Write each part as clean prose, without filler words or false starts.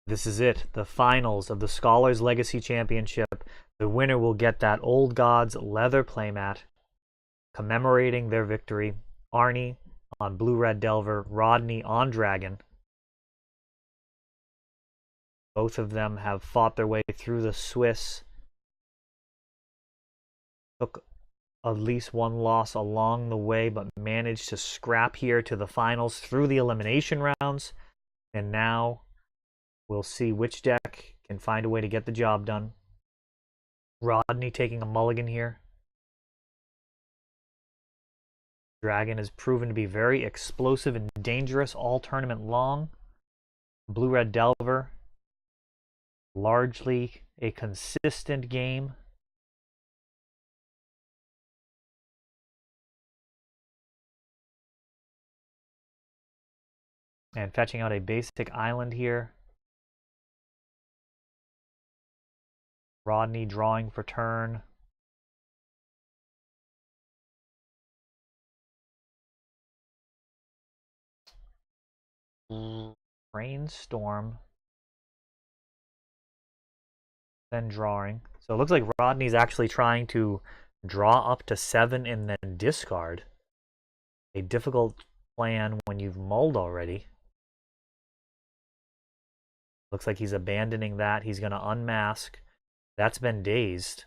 This is it, the finals of the Scholars Legacy Championship. The winner will get that Old Gods leather playmat commemorating their victory. Arnie on Blue-Red Delver, Rodney on Dragon. Both of them have fought their way through the Swiss. Took at least one loss along the way, but managed to scrap here to the finals through the elimination rounds. And now we'll see which deck can find a way to get the job done. Rodney taking a mulligan here. Dragon has proven to be very explosive and dangerous all tournament long. Blue-Red Delver, largely a consistent game. And fetching out a basic island here. Rodney drawing for turn. Brainstorm. Then drawing. So it looks like Rodney's actually trying to draw up to 7 and then discard. A difficult plan when you've mulled already. Looks like he's abandoning that. He's going to unmask. That's been dazed.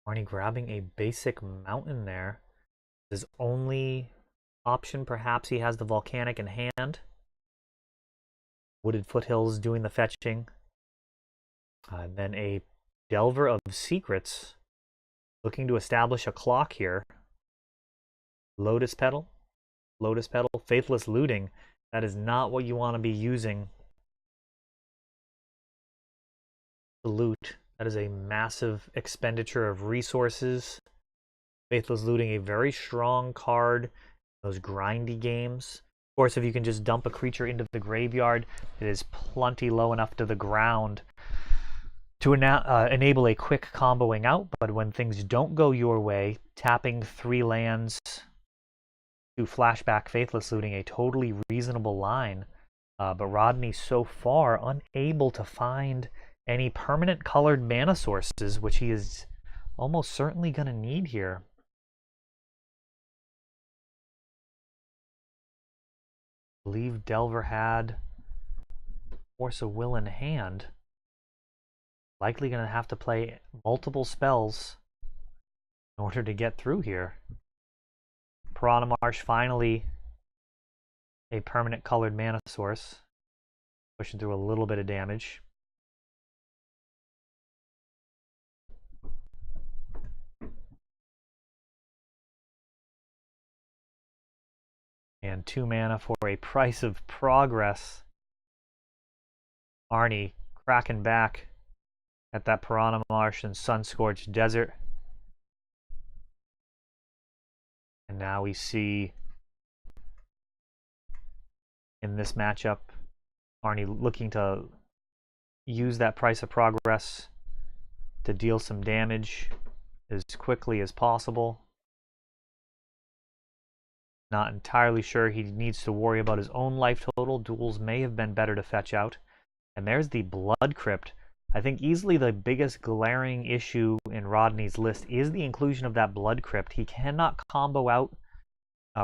Arnie grabbing a basic mountain there. His only option, perhaps he has the volcanic in hand. Wooded Foothills doing the fetching. And then a Delver of Secrets. Looking to establish a clock here. Lotus Petal. Lotus Petal. Faithless Looting. That is not what you want to be using to loot. That is a massive expenditure of resources. Faithless Looting, a very strong card in those grindy games. Of course, if you can just dump a creature into the graveyard, it is plenty low enough to the ground to enable a quick comboing out. But when things don't go your way, tapping 3 lands to flashback Faithless Looting, a totally reasonable line. But Rodney so far unable to find any permanent colored mana sources, which he is almost certainly going to need here. I believe Delver had Force of Will in hand. Likely going to have to play multiple spells in order to get through here. Piranha Marsh finally a permanent colored mana source. Pushing through a little bit of damage. And 2 mana for a Price of Progress. Arnie cracking back at that Piranha Marsh and Sun-Scorched Desert. And now we see in this matchup, Arnie looking to use that Price of Progress to deal some damage as quickly as possible. Not entirely sure he needs to worry about his own life total. Duels may have been better to fetch out. And there's the Blood Crypt. I think easily the biggest glaring issue in Rodney's list is the inclusion of that Blood Crypt. He cannot combo out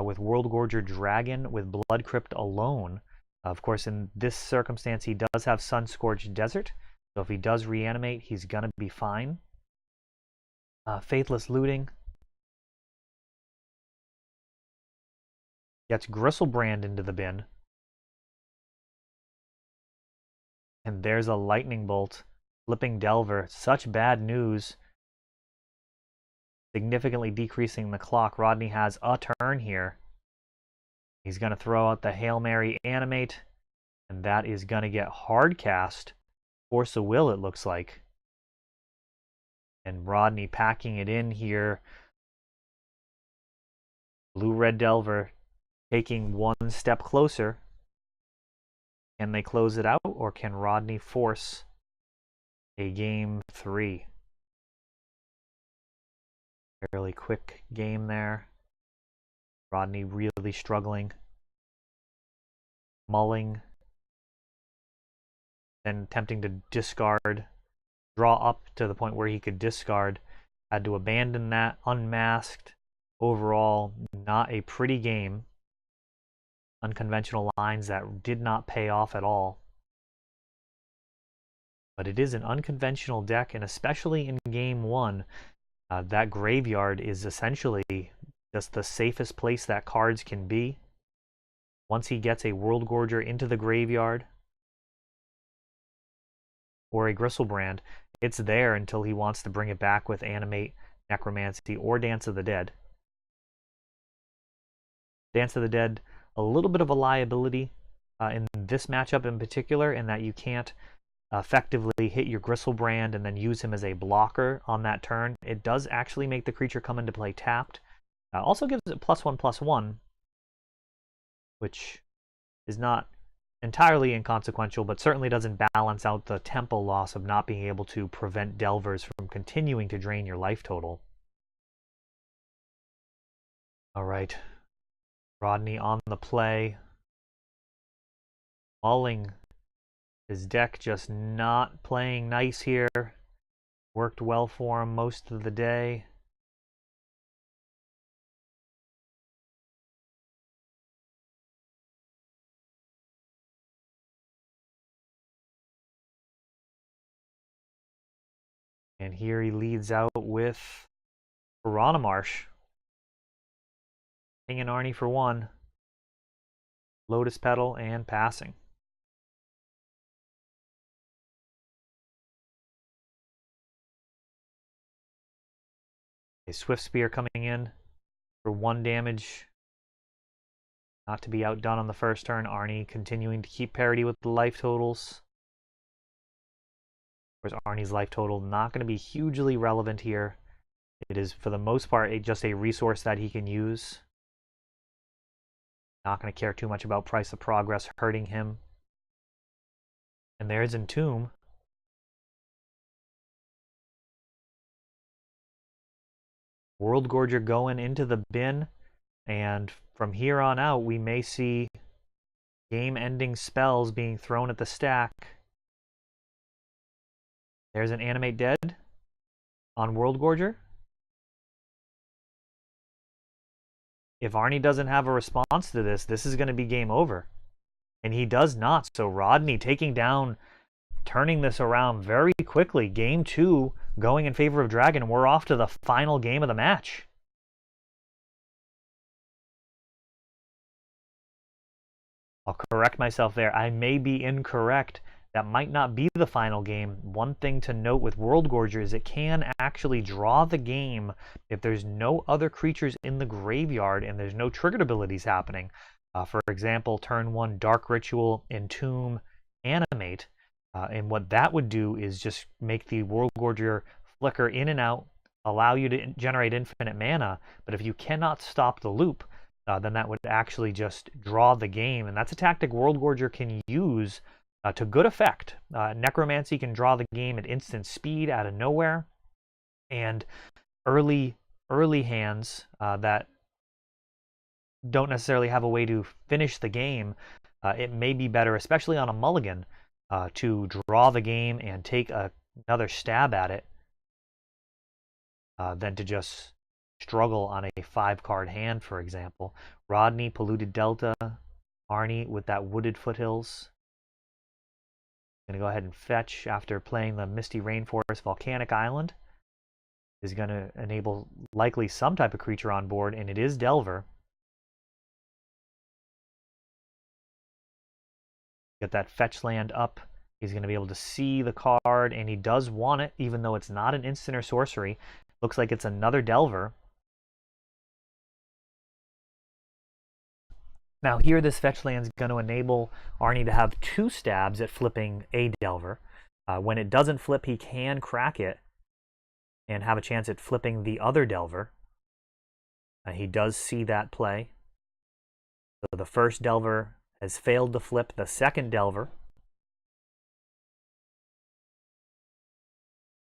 with World Gorger Dragon with Blood Crypt alone. Of course, in this circumstance, he does have Sun-Scorched Desert. So if he does reanimate, he's going to be fine. Faithless Looting. Gets Gristlebrand into the bin. And there's a Lightning Bolt. Flipping Delver. Such bad news. Significantly decreasing the clock. Rodney has a turn here. He's going to throw out the Hail Mary Animate. And that is going to get hard cast. Force of Will, it looks like. And Rodney packing it in here. Blue-Red Delver taking one step closer. Can they close it out, or can Rodney force a game 3? Fairly quick game there. Rodney really struggling. Mulling. Then attempting to discard. Draw up to the point where he could discard. Had to abandon that, unmasked. Overall, not a pretty game. Unconventional lines that did not pay off at all. But it is an unconventional deck, and especially in game 1, that graveyard is essentially just the safest place that cards can be. Once he gets a World Gorger into the graveyard, or a Gristlebrand, it's there until he wants to bring it back with Animate, Necromancy, or Dance of the Dead. Dance of the Dead, a little bit of a liability in this matchup in particular, in that you can't effectively hit your Gristlebrand and then use him as a blocker on that turn. It does actually make the creature come into play tapped. Also gives it +1/+1, which is not entirely inconsequential, but certainly doesn't balance out the tempo loss of not being able to prevent Delvers from continuing to drain your life total. All right. Rodney on the play. Mulling. His deck just not playing nice here. Worked well for him most of the day. And here he leads out with Piranha Marsh. King and Arnie for 1. Lotus Petal and passing. A Swift Spear coming in for 1 damage. Not to be outdone on the first turn. Arnie continuing to keep parity with the life totals. Of course, Arnie's life total not going to be hugely relevant here. It is, for the most part, just a resource that he can use. Not going to care too much about Price of Progress hurting him. And there's Entomb. World Gorger going into the bin. And from here on out, we may see game-ending spells being thrown at the stack. There's an Animate Dead on World Gorger. If Arnie doesn't have a response to this, this is going to be game over. And he does not. So Rodney taking down, turning this around very quickly. Game 2 going in favor of Dragon. We're off to the final game of the match. I'll correct myself there. I may be incorrect. That might not be the final game. One thing to note with World Gorger is it can actually draw the game if there's no other creatures in the graveyard and there's no triggered abilities happening. For example, turn 1, Dark Ritual, Entomb, Animate. And what that would do is just make the World Gorger flicker in and out, allow you to generate infinite mana. But if you cannot stop the loop, then that would actually just draw the game. And that's a tactic World Gorger can use to good effect. Necromancy can draw the game at instant speed out of nowhere. And early hands that don't necessarily have a way to finish the game, it may be better, especially on a mulligan, to draw the game and take another stab at it than to just struggle on a 5-card hand, for example. Rodney, Polluted Delta. Arnie with that Wooded Foothills. Going to go ahead and fetch after playing the Misty Rainforest Volcanic Island. Is going to enable likely some type of creature on board, and it is Delver. Get that fetch land up. He's going to be able to see the card, and he does want it, even though it's not an instant or sorcery. Looks like it's another Delver. Now here, this fetch land is going to enable Arnie to have 2 stabs at flipping a Delver. When it doesn't flip, he can crack it and have a chance at flipping the other Delver. He does see that play. So the first Delver has failed to flip the second Delver.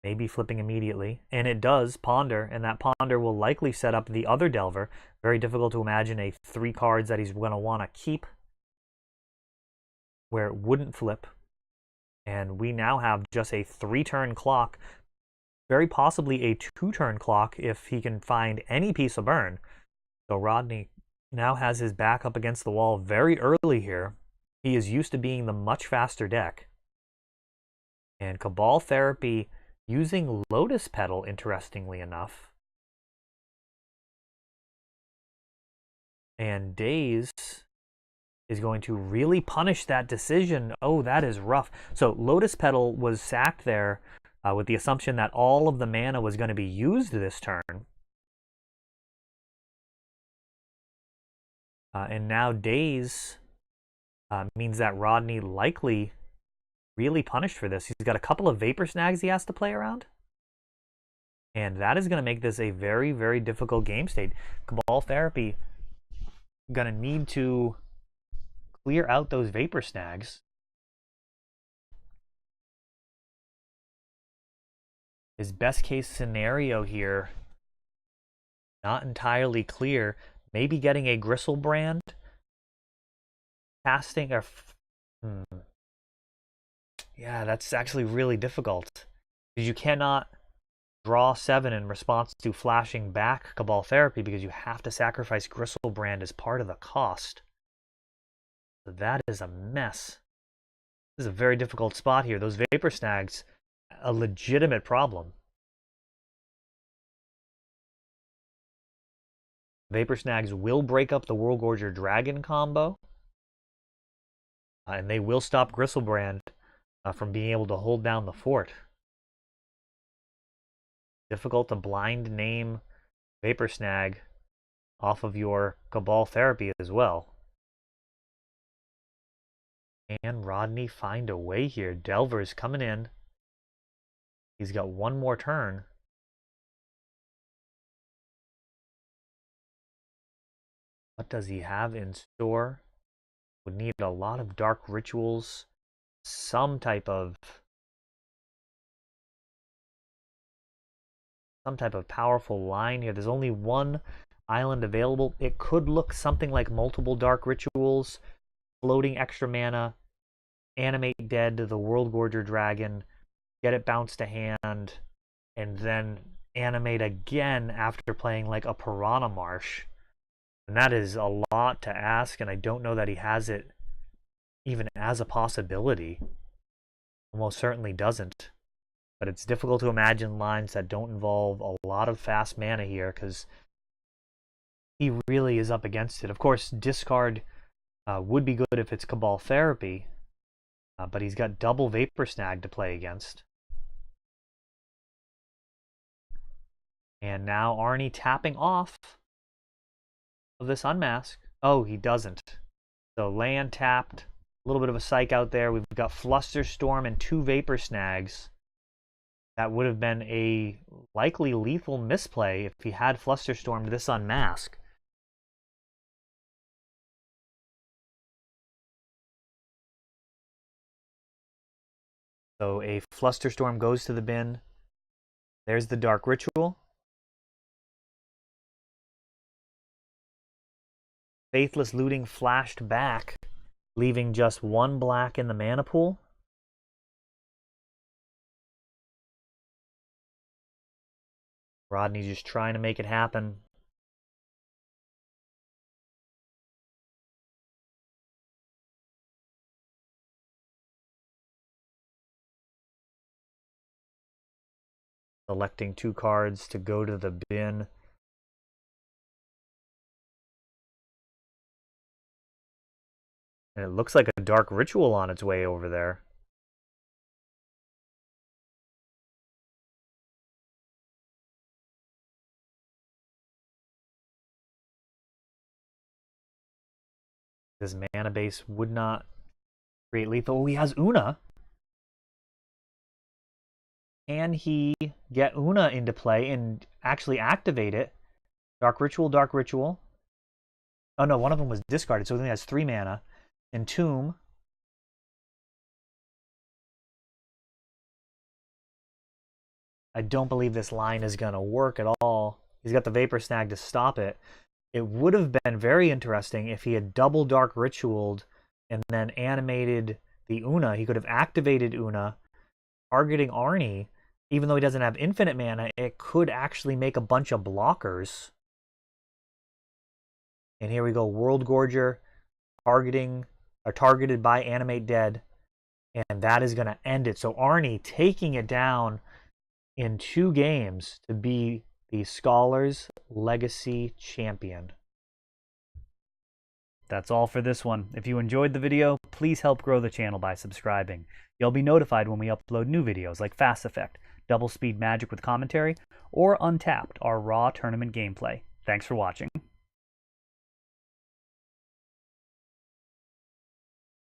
Maybe flipping immediately. And it does ponder, and that ponder will likely set up the other Delver. Very difficult to imagine a 3 cards that he's going to want to keep where it wouldn't flip. And we now have just a 3-turn clock, very possibly a 2-turn clock if he can find any piece of burn. So Rodney now has his back up against the wall very early here. He is used to being the much faster deck. And Cabal Therapy using Lotus Petal, interestingly enough. And Daze is going to really punish that decision. Oh, that is rough. So Lotus Petal was sacked there with the assumption that all of the mana was going to be used this turn. And now Daze means that Rodney likely really punished for this. He's got a couple of Vapor Snags he has to play around. And that is going to make this a very, very difficult game state. Cabal Therapy going to need to clear out those Vapor Snags. His best case scenario here, not entirely clear. Maybe getting a Gristlebrand, casting a... Yeah, that's actually really difficult. Because you cannot draw 7 in response to flashing back Cabal Therapy because you have to sacrifice Gristlebrand as part of the cost. So that is a mess. This is a very difficult spot here. Those Vapor Snags, a legitimate problem. Vapor Snags will break up the World Gorger Dragon combo. And they will stop Gristlebrand from being able to hold down the fort. Difficult to blind name Vapor Snag off of your Cabal Therapy as well. And Rodney find a way here. Delver's coming in. He's got one more turn. What does he have in store? Would need a lot of Dark Rituals. Some type of powerful line here. There's only one island available. It could look something like multiple Dark Rituals, floating extra mana, animate dead to the World Gorger Dragon, get it bounced to hand, and then animate again after playing like a Piranha Marsh. And that is a lot to ask, and I don't know that he has it even as a possibility. Almost certainly doesn't. But it's difficult to imagine lines that don't involve a lot of fast mana here, because he really is up against it. Of course, discard would be good if it's Cabal Therapy, but he's got double Vapor Snag to play against. And now Arnie tapping off of this Unmask. Oh, he doesn't. So land tapped. A little bit of a psych out there. We've got Flusterstorm and 2 Vapor Snags. That would have been a likely lethal misplay if he had Flusterstormed this Unmask. So a Flusterstorm goes to the bin. There's the Dark Ritual. Faithless Looting flashed back, leaving just 1 black in the mana pool. Rodney's just trying to make it happen. Selecting 2 cards to go to the bin. And it looks like a Dark Ritual on its way over there. His mana base would not create lethal. Oh, he has Una. Can he get Una into play and actually activate it? Dark Ritual, Dark Ritual. Oh no, one of them was discarded, so he only has 3 mana. Entomb. I don't believe this line is going to work at all. He's got the Vapor Snag to stop it. It would have been very interesting if he had double Dark Ritualed and then animated the Una. He could have activated Una, targeting Arnie. Even though he doesn't have infinite mana, it could actually make a bunch of blockers. And here we go, World Gorger targeted by Animate Dead. And that is going to end it. So Arnie taking it down in 2 games to be the Scholars Legacy Champion. That's all for this one. If you enjoyed the video, please help grow the channel by subscribing. You'll be notified when we upload new videos like Fast Effect, Double Speed Magic with commentary, or Untapped, our raw tournament gameplay. Thanks for watching.